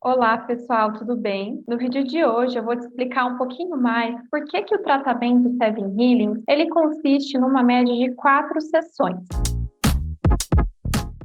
Olá, pessoal, tudo bem? No vídeo de hoje eu vou te explicar um pouquinho mais por que o tratamento Seven Healing, ele consiste numa média de 4 sessões.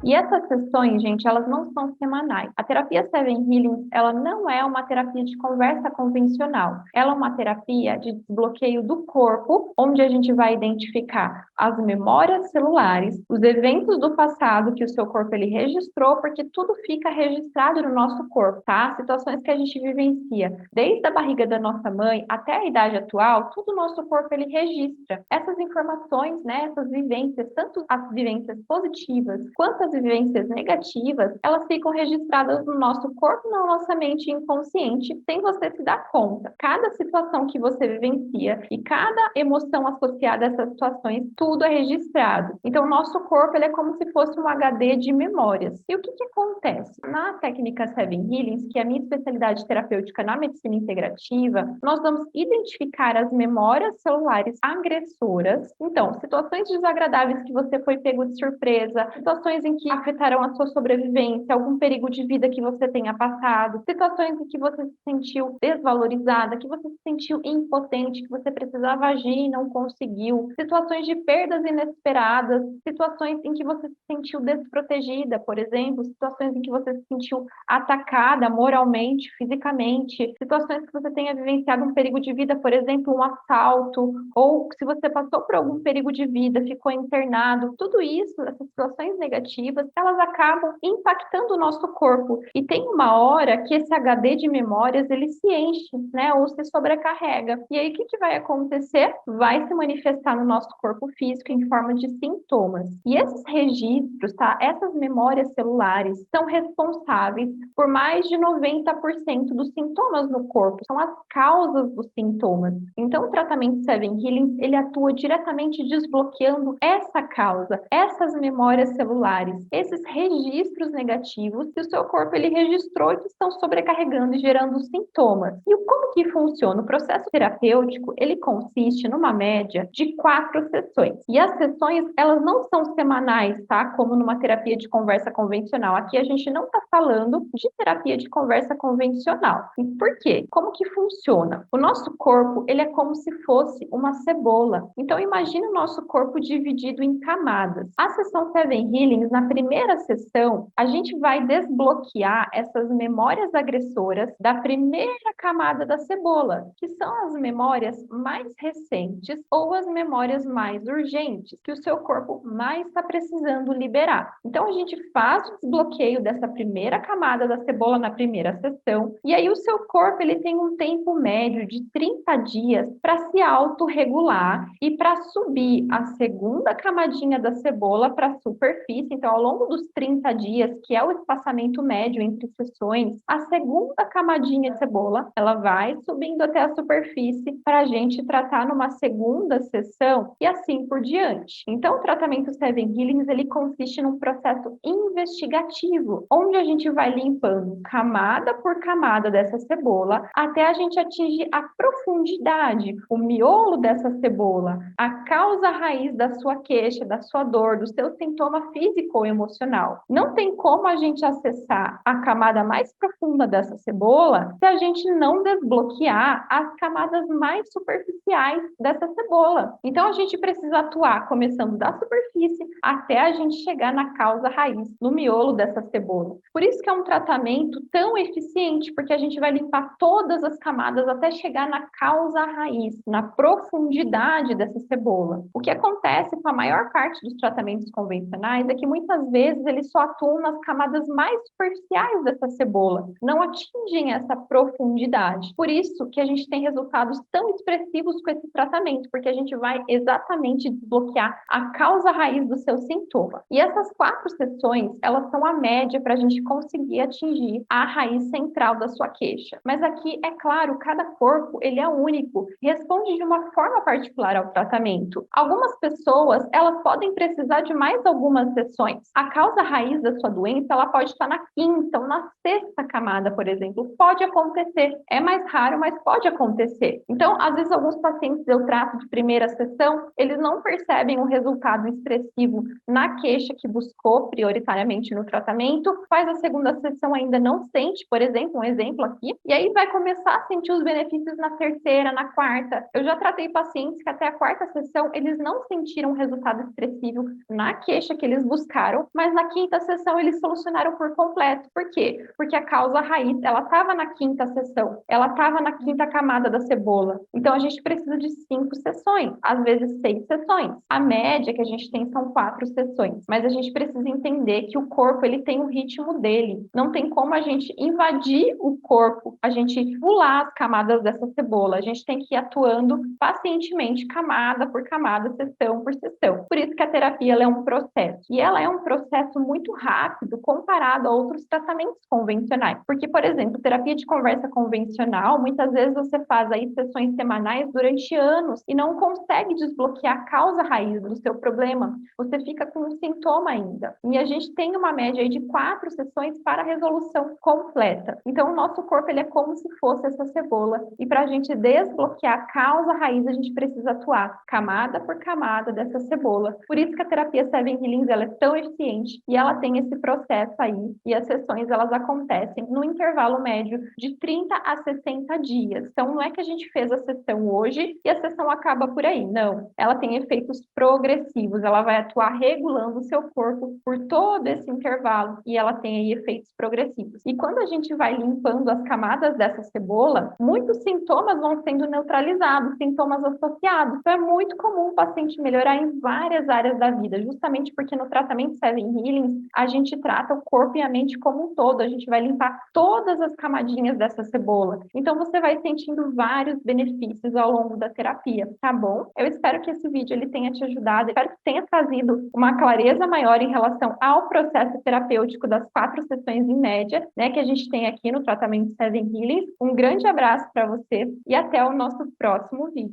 E essas sessões, gente, elas não são semanais. A terapia Seven Healing, ela não é uma terapia de conversa convencional. Ela é uma terapia de desbloqueio do corpo, onde a gente vai identificar as memórias celulares, os eventos do passado que o seu corpo ele registrou, porque tudo fica registrado no nosso corpo, tá? Situações que a gente vivencia desde a barriga da nossa mãe até a idade atual, tudo o nosso corpo ele registra. Essas informações, né, essas vivências, tanto as vivências positivas quanto as vivências negativas, elas ficam registradas no nosso corpo, na nossa mente inconsciente, sem você se dar conta. Cada situação que você vivencia e cada emoção associada a essas situações, tudo é registrado. Então, o nosso corpo ele é como se fosse um HD de memórias. E o que acontece? Na técnica Seven Healings, que é a minha especialidade terapêutica na medicina integrativa, nós vamos identificar as memórias celulares agressoras. Então, situações desagradáveis que você foi pego de surpresa, situações em que afetarão a sua sobrevivência, algum perigo de vida que você tenha passado, situações em que você se sentiu desvalorizada, que você se sentiu impotente, que você precisava agir e não conseguiu, situações de perdas inesperadas, situações em que você se sentiu desprotegida, por exemplo, situações em que você se sentiu atacada moralmente, fisicamente, situações que você tenha vivenciado um perigo de vida, por exemplo, um assalto, ou se você passou por algum perigo de vida, ficou internado, tudo isso, essas situações negativas, elas acabam impactando o nosso corpo. E tem uma hora que esse HD de memórias, ele se enche, né? Ou se sobrecarrega. E aí, o que vai acontecer? Vai se manifestar no nosso corpo físico em forma de sintomas. E esses registros, tá? Essas memórias celulares são responsáveis por mais de 90% dos sintomas no corpo. São as causas dos sintomas. Então, o tratamento Seven Healing, ele atua diretamente desbloqueando essa causa, essas memórias celulares, esses registros negativos que o seu corpo ele registrou e que estão sobrecarregando e gerando sintomas. E como que funciona? O processo terapêutico, ele consiste numa média de 4 sessões. E as sessões, elas não são semanais, tá? Como numa terapia de conversa convencional. Aqui a gente não está falando de terapia de conversa convencional. E por quê? Como que funciona? O nosso corpo, ele é como se fosse uma cebola. Então, imagine o nosso corpo dividido em camadas. A sessão Seven Healings, na primeira sessão, a gente vai desbloquear essas memórias agressoras da primeira camada da cebola, que são as memórias mais recentes ou as memórias mais urgentes, que o seu corpo mais está precisando liberar. Então, a gente faz o desbloqueio dessa primeira camada da cebola na primeira sessão, e aí o seu corpo ele tem um tempo médio de 30 dias para se autorregular e para subir a segunda camadinha da cebola para a superfície. Então, ao longo dos 30 dias, que é o espaçamento médio entre sessões, a segunda camadinha de cebola, ela vai subindo até a superfície para a gente tratar numa segunda sessão e assim por diante. Então, o tratamento Seven Healings, ele consiste num processo investigativo, onde a gente vai limpando camada por camada dessa cebola até a gente atingir a profundidade, o miolo dessa cebola, a causa raiz da sua queixa, da sua dor, do seu sintoma físico ou emocional. Não tem como a gente acessar a camada mais profunda dessa cebola se a gente não desbloquear as camadas mais superficiais dessa cebola. Então, a gente precisa atuar começando da superfície até a gente chegar na causa raiz, no miolo dessa cebola. Por isso que é um tratamento tão eficiente, porque a gente vai limpar todas as camadas até chegar na causa raiz, na profundidade dessa cebola. O que acontece com a maior parte dos tratamentos convencionais é que muitas vezes eles só atuam nas camadas mais superficiais dessa cebola, não atingem essa profundidade. Por isso que a gente tem resultados tão expressivos com esse tratamento, porque a gente vai exatamente desbloquear a causa raiz do seu sintoma. E essas 4 sessões, elas são a média para a gente conseguir atingir a raiz central da sua queixa. Mas aqui, é claro, cada corpo, ele é único, responde de uma forma particular ao tratamento. Algumas pessoas, elas podem precisar de mais algumas sessões, sessões. A causa raiz da sua doença, ela pode estar na quinta ou na sexta camada, por exemplo. Pode acontecer. É mais raro, mas pode acontecer. Então, às vezes, alguns pacientes eu trato de primeira sessão, eles não percebem um resultado expressivo na queixa que buscou prioritariamente no tratamento, faz a segunda sessão ainda não sente, por exemplo, um exemplo aqui, e aí vai começar a sentir os benefícios na terceira, na quarta. Eu já tratei pacientes que até a quarta sessão eles não sentiram um resultado expressivo na queixa que eles buscaram, mas na quinta sessão eles solucionaram por completo. Por quê? Porque a causa raiz, ela estava na quinta sessão, ela estava na quinta camada da cebola. Então a gente precisa de 5 sessões, às vezes 6 sessões. A média que a gente tem são 4 sessões, mas a gente precisa entender que o corpo ele tem um ritmo dele. Não tem como a gente invadir o corpo, a gente pular as camadas dessa cebola. A gente tem que ir atuando pacientemente, camada por camada, sessão por sessão. Por isso que a terapia ela é um processo. E ela é um processo muito rápido comparado a outros tratamentos convencionais. Porque, por exemplo, terapia de conversa convencional, muitas vezes você faz aí sessões semanais durante anos e não consegue desbloquear a causa raiz do seu problema. Você fica com um sintoma ainda. E a gente tem uma média aí de 4 sessões para resolução completa. Então, o nosso corpo ele é como se fosse essa cebola. E para a gente desbloquear a causa raiz, a gente precisa atuar camada por camada dessa cebola. Por isso que a terapia Seven Healings ela é tão eficiente e ela tem esse processo aí. E as sessões elas acontecem no intervalo médio de 30 a 60 dias. Então, não é que a gente fez a sessão hoje e a sessão acaba por aí. Não. Ela tem efeitos progressivos. Ela vai atuar regulando o seu corpo por todo esse intervalo e ela tem aí efeitos progressivos. E quando a gente vai limpando as camadas dessa cebola, muitos sintomas vão sendo neutralizados, sintomas associados. Então, é muito comum o paciente melhorar em várias áreas da vida, justamente porque no tratamento Seven Healings, a gente trata o corpo e a mente como um todo, a gente vai limpar todas as camadinhas dessa cebola. Então, você vai sentindo vários benefícios ao longo da terapia, tá bom? Eu espero que esse vídeo ele tenha te ajudado, espero que tenha trazido uma clareza maior em relação ao processo terapêutico das 4 sessões em média, né, que a gente tem aqui no tratamento Seven Healings. Um grande abraço para você e até o nosso próximo vídeo.